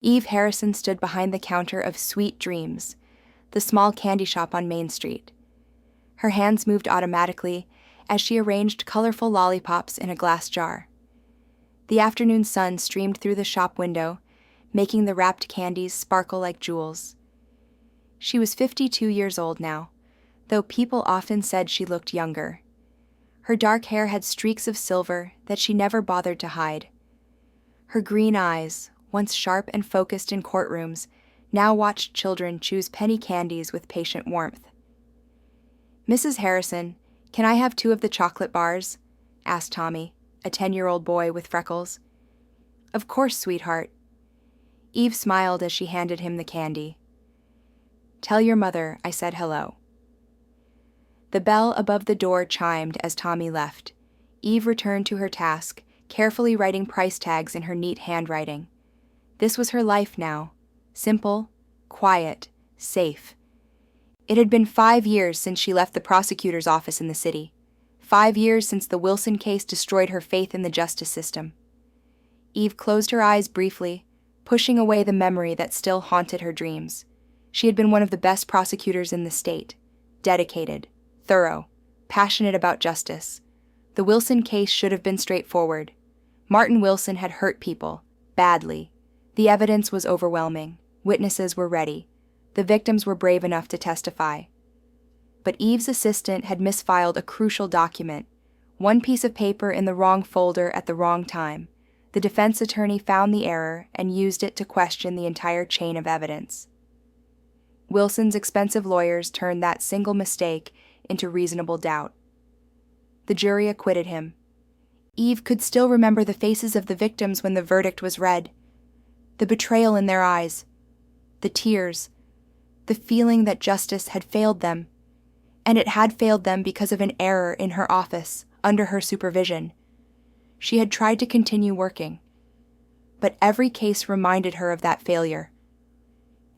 Eve Harrison stood behind the counter of Sweet Dreams, the small candy shop on Main Street. Her hands moved automatically as she arranged colorful lollipops in a glass jar. The afternoon sun streamed through the shop window, making the wrapped candies sparkle like jewels. She was 52 years old now, though people often said she looked younger. Her dark hair had streaks of silver that she never bothered to hide. Her green eyes, once sharp and focused in courtrooms, now watched children choose penny candies with patient warmth. "Mrs. Harrison, can I have 2 of the chocolate bars?" asked Tommy, a 10-year-old boy with freckles. "Of course, sweetheart." Eve smiled as she handed him the candy. "Tell your mother I said hello." The bell above the door chimed as Tommy left. Eve returned to her task, carefully writing price tags in her neat handwriting. This was her life now. Simple, quiet, safe. It had been 5 years since she left the prosecutor's office in the city. 5 years since the Wilson case destroyed her faith in the justice system. Eve closed her eyes briefly, pushing away the memory that still haunted her dreams. She had been one of the best prosecutors in the state. Dedicated, thorough, passionate about justice. The Wilson case should have been straightforward. Martin Wilson had hurt people, badly. The evidence was overwhelming. Witnesses were ready. The victims were brave enough to testify. But Eve's assistant had misfiled a crucial document, one piece of paper in the wrong folder at the wrong time. The defense attorney found the error and used it to question the entire chain of evidence. Wilson's expensive lawyers turned that single mistake into reasonable doubt. The jury acquitted him. Eve could still remember the faces of the victims when the verdict was read. The betrayal in their eyes, the tears, the feeling that justice had failed them. And it had failed them because of an error in her office, under her supervision. She had tried to continue working. But every case reminded her of that failure.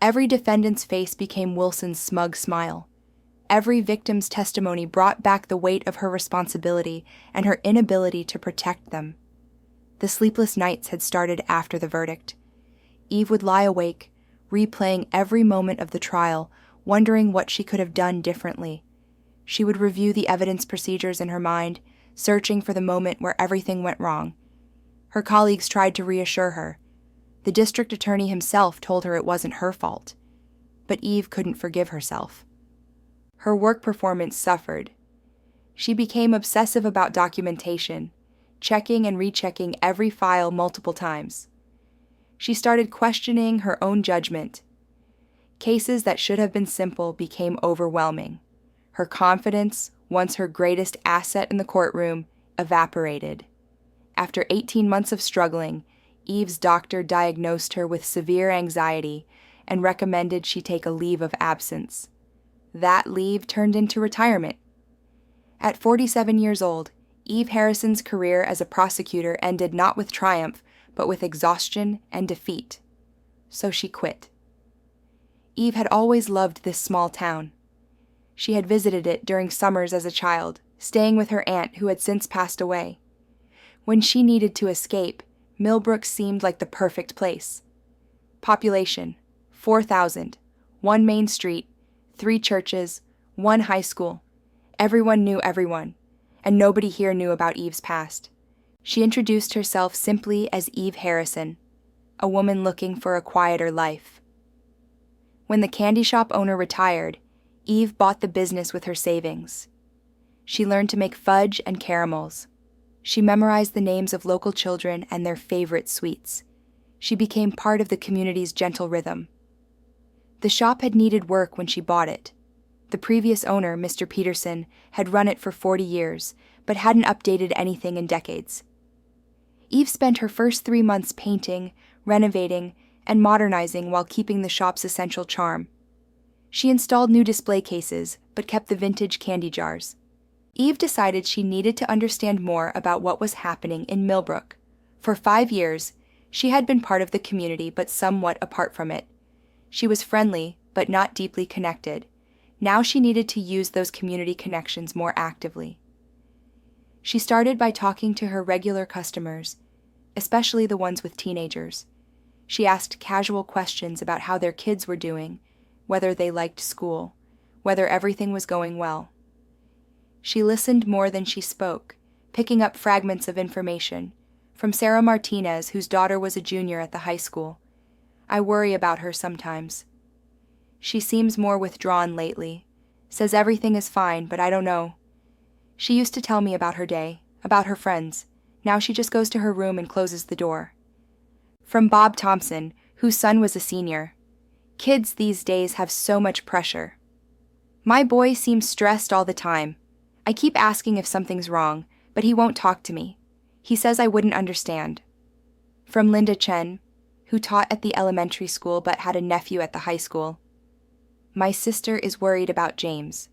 Every defendant's face became Wilson's smug smile. Every victim's testimony brought back the weight of her responsibility and her inability to protect them. The sleepless nights had started after the verdict. Eve would lie awake, replaying every moment of the trial, wondering what she could have done differently. She would review the evidence procedures in her mind, searching for the moment where everything went wrong. Her colleagues tried to reassure her. The district attorney himself told her it wasn't her fault. But Eve couldn't forgive herself. Her work performance suffered. She became obsessive about documentation, checking and rechecking every file multiple times. She started questioning her own judgment. Cases that should have been simple became overwhelming. Her confidence, once her greatest asset in the courtroom, evaporated. After 18 months of struggling, Eve's doctor diagnosed her with severe anxiety and recommended she take a leave of absence. That leave turned into retirement. At 47 years old, Eve Harrison's career as a prosecutor ended not with triumph, but with exhaustion and defeat. So she quit. Eve had always loved this small town. She had visited it during summers as a child, staying with her aunt who had since passed away. When she needed to escape, Millbrook seemed like the perfect place. Population, 4,000, 1 main street, 3 churches, 1 high school. Everyone knew everyone, and nobody here knew about Eve's past. She introduced herself simply as Eve Harrison, a woman looking for a quieter life. When the candy shop owner retired, Eve bought the business with her savings. She learned to make fudge and caramels. She memorized the names of local children and their favorite sweets. She became part of the community's gentle rhythm. The shop had needed work when she bought it. The previous owner, Mr. Peterson, had run it for 40 years, but hadn't updated anything in decades. Eve spent her first 3 months painting, renovating, and modernizing while keeping the shop's essential charm. She installed new display cases, but kept the vintage candy jars. Eve decided she needed to understand more about what was happening in Millbrook. For 5 years, she had been part of the community but somewhat apart from it. She was friendly, but not deeply connected. Now she needed to use those community connections more actively. She started by talking to her regular customers, especially the ones with teenagers. She asked casual questions about how their kids were doing, whether they liked school, whether everything was going well. She listened more than she spoke, picking up fragments of information, from Sarah Martinez, whose daughter was a junior at the high school. I worry about her sometimes. She seems more withdrawn lately, says everything is fine, but I don't know. She used to tell me about her day, about her friends. Now she just goes to her room and closes the door. From Bob Thompson, whose son was a senior. Kids these days have so much pressure. My boy seems stressed all the time. I keep asking if something's wrong, but he won't talk to me. He says I wouldn't understand. From Linda Chen, who taught at the elementary school but had a nephew at the high school. My sister is worried about James.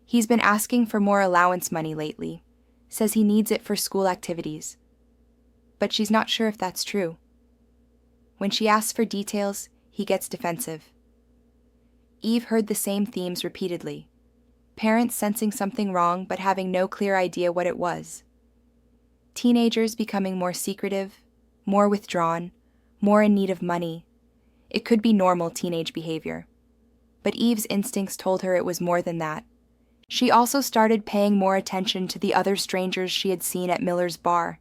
He's been asking for more allowance money lately, says he needs it for school activities. But she's not sure if that's true. When she asks for details, he gets defensive. Eve heard the same themes repeatedly. Parents sensing something wrong but having no clear idea what it was. Teenagers becoming more secretive, more withdrawn, more in need of money. It could be normal teenage behavior. But Eve's instincts told her it was more than that. She also started paying more attention to the other strangers she had seen at Miller's bar.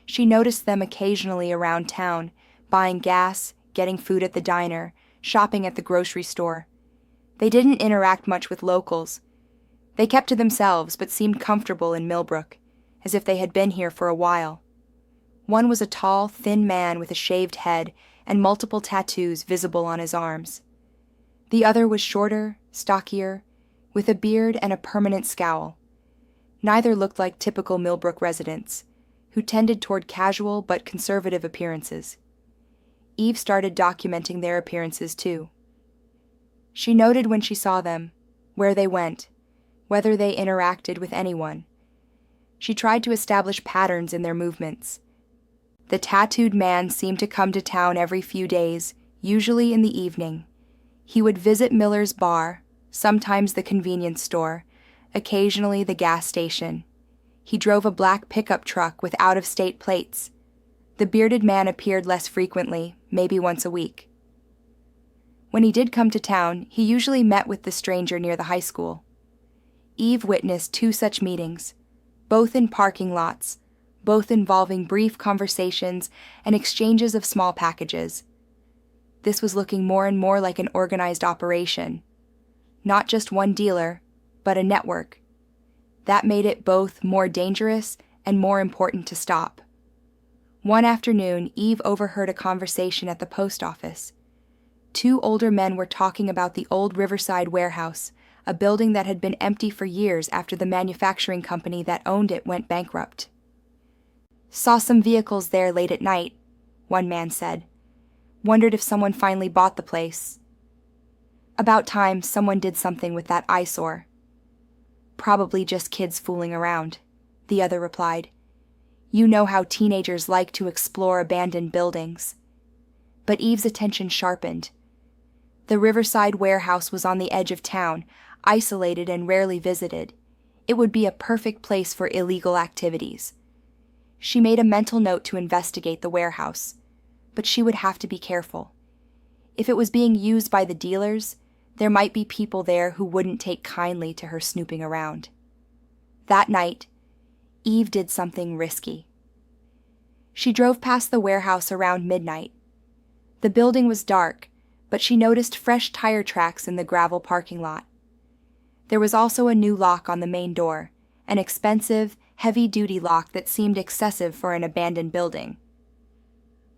She noticed them occasionally around town, buying gas, getting food at the diner, shopping at the grocery store. They didn't interact much with locals. They kept to themselves but seemed comfortable in Millbrook, as if they had been here for a while. One was a tall, thin man with a shaved head and multiple tattoos visible on his arms. The other was shorter, stockier, with a beard and a permanent scowl. Neither looked like typical Millbrook residents, who tended toward casual but conservative appearances. Eve started documenting their appearances too. She noted when she saw them, where they went, whether they interacted with anyone. She tried to establish patterns in their movements. The tattooed man seemed to come to town every few days, usually in the evening. He would visit Miller's bar, sometimes the convenience store, occasionally the gas station. He drove a black pickup truck with out-of-state plates. The bearded man appeared less frequently, maybe once a week. When he did come to town, he usually met with the stranger near the high school. Eve witnessed 2 such meetings, both in parking lots, both involving brief conversations and exchanges of small packages. This was looking more and more like an organized operation. Not just one dealer, but a network. That made it both more dangerous and more important to stop. One afternoon, Eve overheard a conversation at the post office. 2 older men were talking about the old Riverside warehouse, a building that had been empty for years after the manufacturing company that owned it went bankrupt. "Saw some vehicles there late at night," one man said. "Wondered if someone finally bought the place. About time someone did something with that eyesore." "Probably just kids fooling around," the other replied. "You know how teenagers like to explore abandoned buildings." But Eve's attention sharpened. The Riverside warehouse was on the edge of town, isolated and rarely visited. It would be a perfect place for illegal activities. She made a mental note to investigate the warehouse, but she would have to be careful. If it was being used by the dealers, there might be people there who wouldn't take kindly to her snooping around. That night, Eve did something risky. She drove past the warehouse around midnight. The building was dark, but she noticed fresh tire tracks in the gravel parking lot. There was also a new lock on the main door, an expensive, heavy-duty lock that seemed excessive for an abandoned building.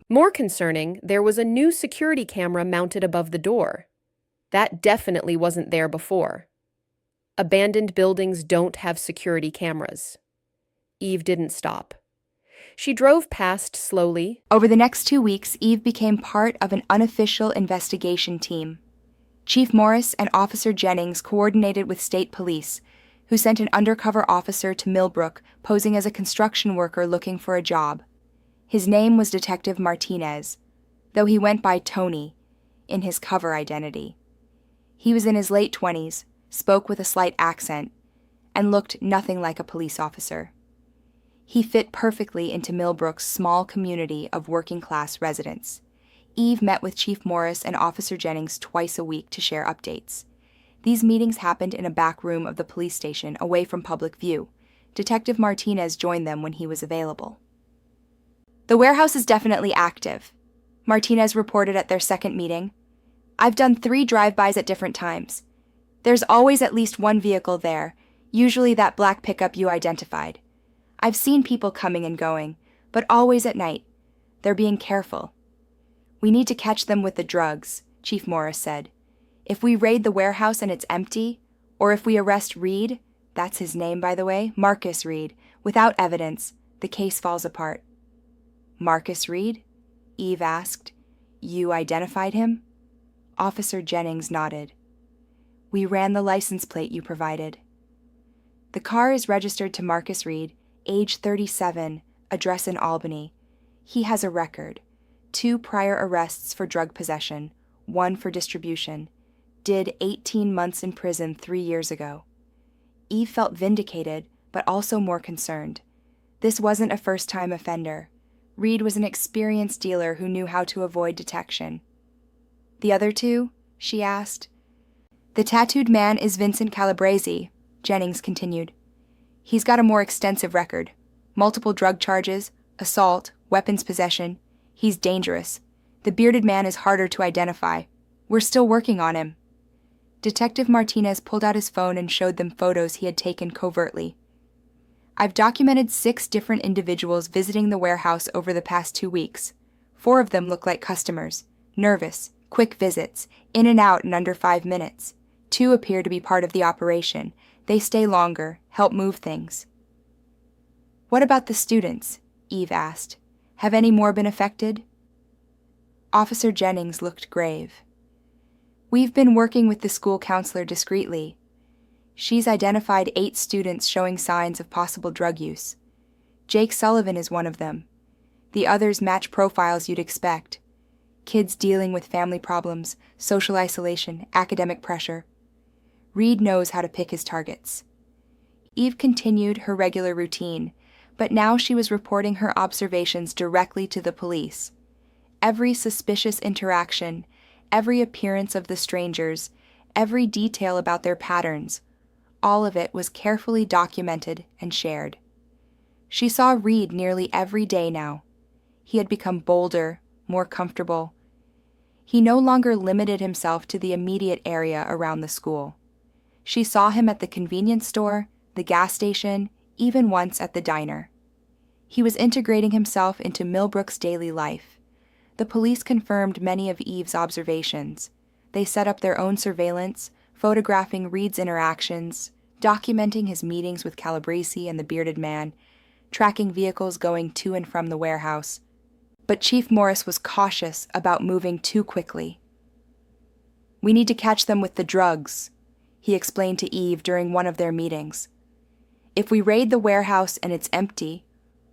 More concerning, there was a new security camera mounted above the door. That definitely wasn't there before. Abandoned buildings don't have security cameras. Eve didn't stop. She drove past slowly. Over the next 2 weeks, Eve became part of an unofficial investigation team. Chief Morris and Officer Jennings coordinated with state police, who sent an undercover officer to Millbrook posing as a construction worker looking for a job. His name was Detective Martinez, though he went by Tony in his cover identity. He was in his late 20s, spoke with a slight accent, and looked nothing like a police officer. He fit perfectly into Millbrook's small community of working-class residents. Eve met with Chief Morris and Officer Jennings twice a week to share updates. These meetings happened in a back room of the police station, away from public view. Detective Martinez joined them when he was available. "The warehouse is definitely active," Martinez reported at their second meeting. "I've done 3 drive-bys at different times. There's always at least one vehicle there, usually that black pickup you identified. I've seen people coming and going, but always at night. They're being careful. We need to catch them with the drugs," Chief Morris said. "If we raid the warehouse and it's empty, or if we arrest Reed, that's his name, by the way, Marcus Reed, without evidence, the case falls apart." "Marcus Reed?" Eve asked. "You identified him?" Officer Jennings nodded. "We ran the license plate you provided." "The car is registered to Marcus Reed, age 37, address in Albany. He has a record. 2 prior arrests for drug possession, 1 for distribution. Did 18 months in prison 3 years ago." Eve felt vindicated, but also more concerned. This wasn't a first-time offender. Reed was an experienced dealer who knew how to avoid detection. "The other 2?" she asked. "The tattooed man is Vincent Calabrese," Jennings continued. "He's got a more extensive record. Multiple drug charges, assault, weapons possession. He's dangerous. The bearded man is harder to identify. We're still working on him." Detective Martinez pulled out his phone and showed them photos he had taken covertly. "I've documented 6 different individuals visiting the warehouse over the past 2 weeks. 4 of them look like customers. Nervous, quick visits, in and out in under 5 minutes. 2 appear to be part of the operation. They stay longer, help move things." "What about the students?" Eve asked. "Have any more been affected?" Officer Jennings looked grave. "We've been working with the school counselor discreetly. She's identified 8 students showing signs of possible drug use. Jake Sullivan is one of them. The others match profiles you'd expect. Kids dealing with family problems, social isolation, academic pressure. Reed knows how to pick his targets." Eve continued her regular routine, but now she was reporting her observations directly to the police. Every suspicious interaction, every appearance of the strangers, every detail about their patterns, all of it was carefully documented and shared. She saw Reed nearly every day now. He had become bolder, more comfortable. He no longer limited himself to the immediate area around the school. She saw him at the convenience store, the gas station, even once at the diner. He was integrating himself into Millbrook's daily life. The police confirmed many of Eve's observations. They set up their own surveillance, photographing Reed's interactions, documenting his meetings with Calabrese and the bearded man, tracking vehicles going to and from the warehouse. But Chief Morris was cautious about moving too quickly. "We need to catch them with the drugs," he explained to Eve during one of their meetings. "If we raid the warehouse and it's empty,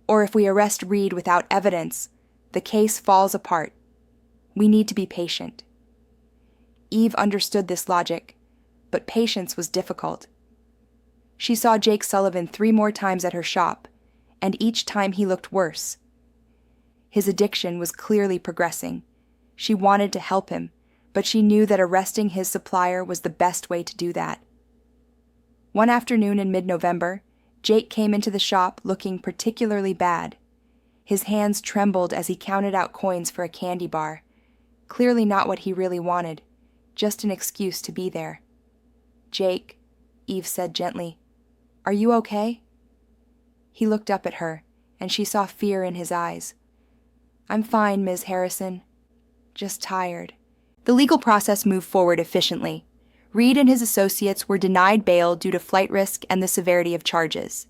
or if we arrest Reed without evidence, the case falls apart. We need to be patient." Eve understood this logic, but patience was difficult. She saw Jake Sullivan 3 more times at her shop, and each time he looked worse. His addiction was clearly progressing. She wanted to help him, but she knew that arresting his supplier was the best way to do that. One afternoon in mid-November, Jake came into the shop looking particularly bad. His hands trembled as he counted out coins for a candy bar. Clearly not what he really wanted, just an excuse to be there. "Jake," Eve said gently, "are you okay?" He looked up at her, and she saw fear in his eyes. "I'm fine, Ms. Harrison. Just tired." The legal process moved forward efficiently. Reed and his associates were denied bail due to flight risk and the severity of charges.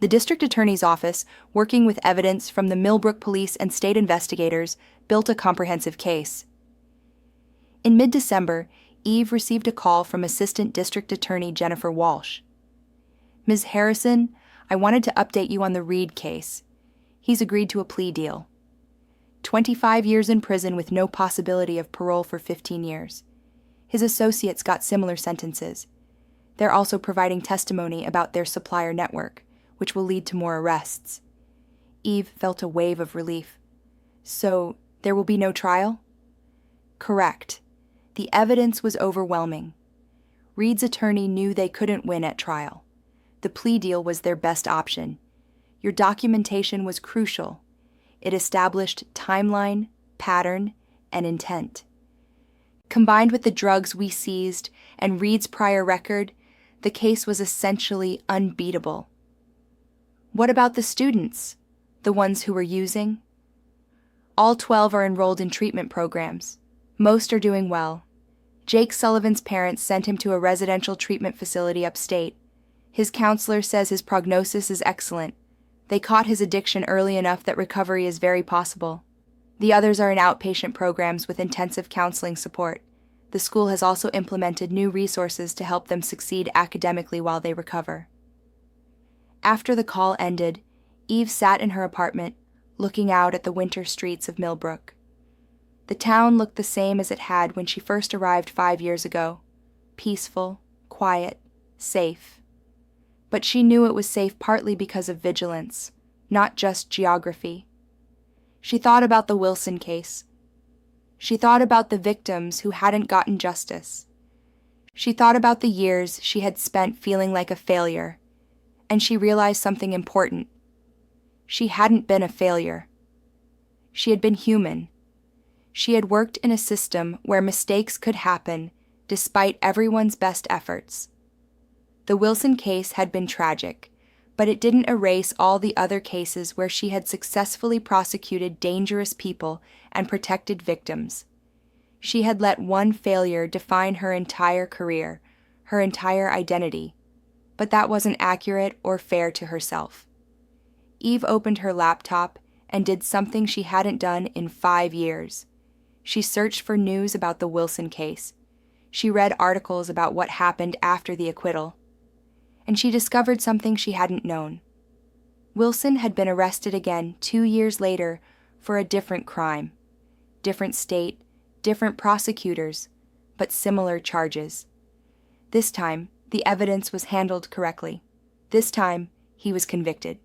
The district attorney's office, working with evidence from the Millbrook police and state investigators, built a comprehensive case. In mid-December, Eve received a call from Assistant District Attorney Jennifer Walsh. "Ms. Harrison, I wanted to update you on the Reed case. He's agreed to a plea deal. 25 years in prison with no possibility of parole for 15 years. His associates got similar sentences. They're also providing testimony about their supplier network, which will lead to more arrests." Eve felt a wave of relief. "So, There will be no trial? Correct. The evidence was overwhelming. Reed's attorney knew they couldn't win at trial. The plea deal was their best option. Your documentation was crucial. It established timeline, pattern, and intent. Combined with the drugs we seized and Reed's prior record, the case was essentially unbeatable. What about the students? The ones who were using? All 12 are enrolled in treatment programs. Most are doing well. Jake Sullivan's parents sent him to a residential treatment facility upstate. His counselor says his prognosis is excellent. They caught his addiction early enough that recovery is very possible. The others are in outpatient programs with intensive counseling support. The school has also implemented new resources to help them succeed academically while they recover. After the call ended, Eve sat in her apartment, looking out at the winter streets of Millbrook. The town looked the same as it had when she first arrived 5 years ago. Peaceful, quiet, safe. But she knew it was safe partly because of vigilance, not just geography. She thought about the Wilson case. She thought about the victims who hadn't gotten justice. She thought about the years she had spent feeling like a failure, and she realized something important. She hadn't been a failure. She had been human. She had worked in a system where mistakes could happen despite everyone's best efforts. The Wilson case had been tragic, but it didn't erase all the other cases where she had successfully prosecuted dangerous people and protected victims. She had let one failure define her entire career, her entire identity, but that wasn't accurate or fair to herself. Eve opened her laptop and did something she hadn't done in 5 years. She searched for news about the Wilson case. She read articles about what happened after the acquittal. And she discovered something she hadn't known. Wilson had been arrested again 2 years later for a different crime. Different state, different prosecutors, but similar charges. This time, the evidence was handled correctly. This time, he was convicted.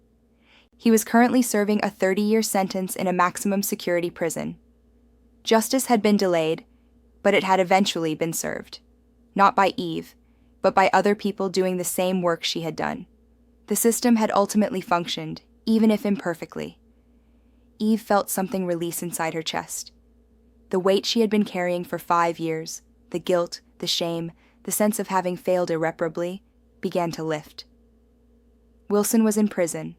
He was currently serving a 30-year sentence in a maximum security prison. Justice had been delayed, but it had eventually been served. Not by Eve, but by other people doing the same work she had done. The system had ultimately functioned, even if imperfectly. Eve felt something release inside her chest. The weight she had been carrying for 5 years, the guilt, the shame, the sense of having failed irreparably, began to lift. Wilson was in prison.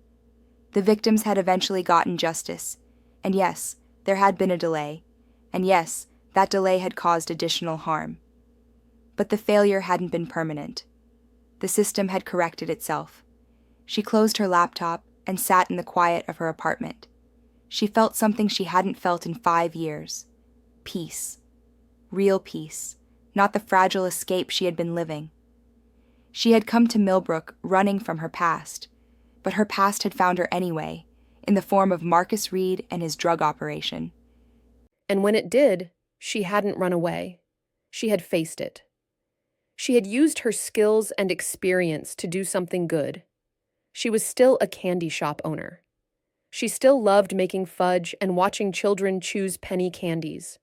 The victims had eventually gotten justice, and yes, there had been a delay, and yes, that delay had caused additional harm. But the failure hadn't been permanent. The system had corrected itself. She closed her laptop and sat in the quiet of her apartment. She felt something she hadn't felt in 5 years. Peace. Real peace, not the fragile escape she had been living. She had come to Millbrook running from her past, but her past had found her anyway, in the form of Marcus Reed and his drug operation. And when it did, she hadn't run away. She had faced it. She had used her skills and experience to do something good. She was still a candy shop owner. She still loved making fudge and watching children choose penny candies.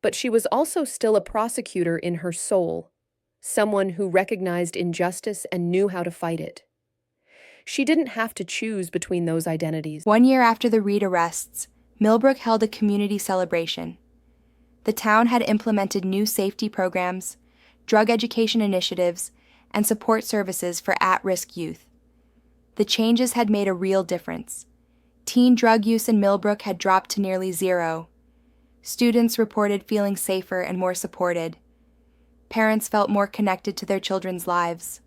But she was also still a prosecutor in her soul, someone who recognized injustice and knew how to fight it. She didn't have to choose between those identities. 1 year after the Reed arrests, Millbrook held a community celebration. The town had implemented new safety programs, drug education initiatives, and support services for at-risk youth. The changes had made a real difference. Teen drug use in Millbrook had dropped to nearly zero. Students reported feeling safer and more supported. Parents felt more connected to their children's lives.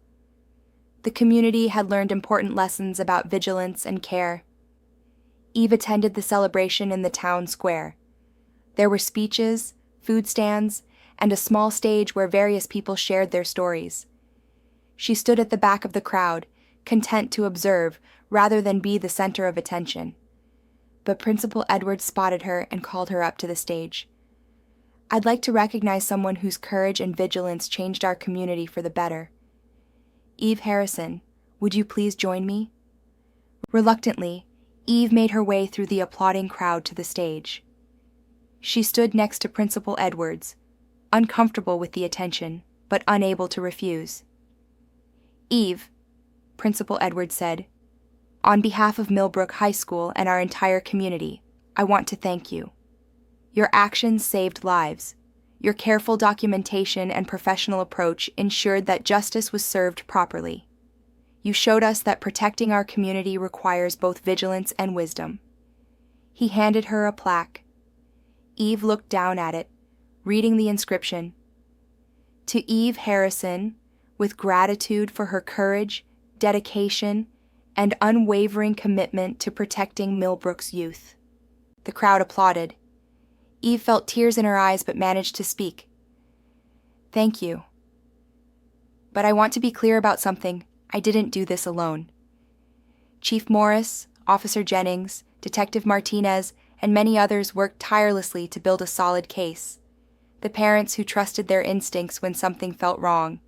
The community had learned important lessons about vigilance and care. Eve attended the celebration in the town square. There were speeches, food stands, and a small stage where various people shared their stories. She stood at the back of the crowd, content to observe rather than be the center of attention. But Principal Edwards spotted her and called her up to the stage. "I'd like to recognize someone whose courage and vigilance changed our community for the better. Eve Harrison, would you please join me?" Reluctantly, Eve made her way through the applauding crowd to the stage. She stood next to Principal Edwards, uncomfortable with the attention, but unable to refuse. "Eve," Principal Edwards said, "on behalf of Millbrook High School and our entire community, I want to thank you. Your actions saved lives. Your careful documentation and professional approach ensured that justice was served properly. You showed us that protecting our community requires both vigilance and wisdom." He handed her a plaque. Eve looked down at it, reading the inscription. "To Eve Harrison, with gratitude for her courage, dedication, and unwavering commitment to protecting Millbrook's youth." The crowd applauded. Eve felt tears in her eyes but managed to speak. "Thank you. But I want to be clear about something. I didn't do this alone. Chief Morris, Officer Jennings, Detective Martinez, and many others worked tirelessly to build a solid case. The parents who trusted their instincts when something felt wrong,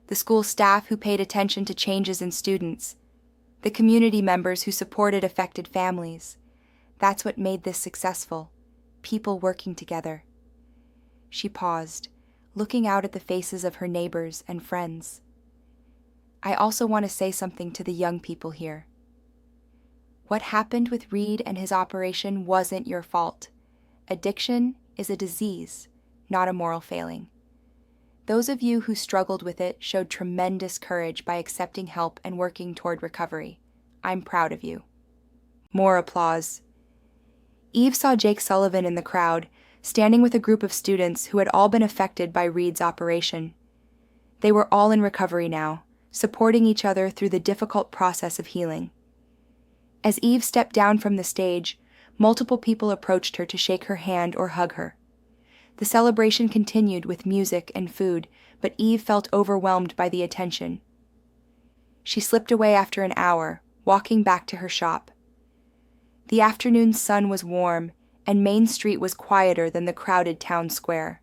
the school staff who paid attention to changes in students, the community members who supported affected families. That's what made this successful. People working together." She paused, looking out at the faces of her neighbors and friends. "I also want to say something to the young people here. What happened with Reed and his operation wasn't your fault. Addiction is a disease, not a moral failing. Those of you who struggled with it showed tremendous courage by accepting help and working toward recovery. I'm proud of you." More applause. Eve saw Jake Sullivan in the crowd, standing with a group of students who had all been affected by Reed's operation. They were all in recovery now, supporting each other through the difficult process of healing. As Eve stepped down from the stage, multiple people approached her to shake her hand or hug her. The celebration continued with music and food, but Eve felt overwhelmed by the attention. She slipped away after an hour, walking back to her shop. The afternoon sun was warm, and Main Street was quieter than the crowded town square.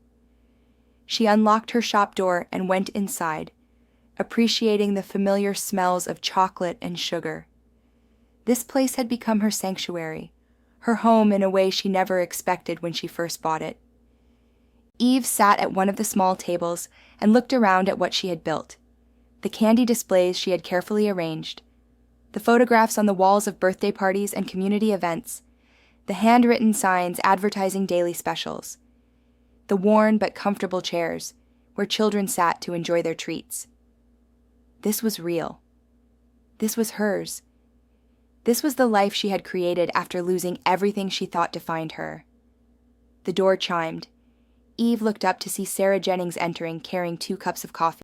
She unlocked her shop door and went inside, appreciating the familiar smells of chocolate and sugar. This place had become her sanctuary, her home in a way she never expected when she first bought it. Eve sat at one of the small tables and looked around at what she had built. The candy displays she had carefully arranged, the photographs on the walls of birthday parties and community events, the handwritten signs advertising daily specials, the worn but comfortable chairs where children sat to enjoy their treats. This was real. This was hers. This was the life she had created after losing everything she thought defined her. The door chimed. Eve looked up to see Sarah Jennings entering, carrying 2 cups of coffee.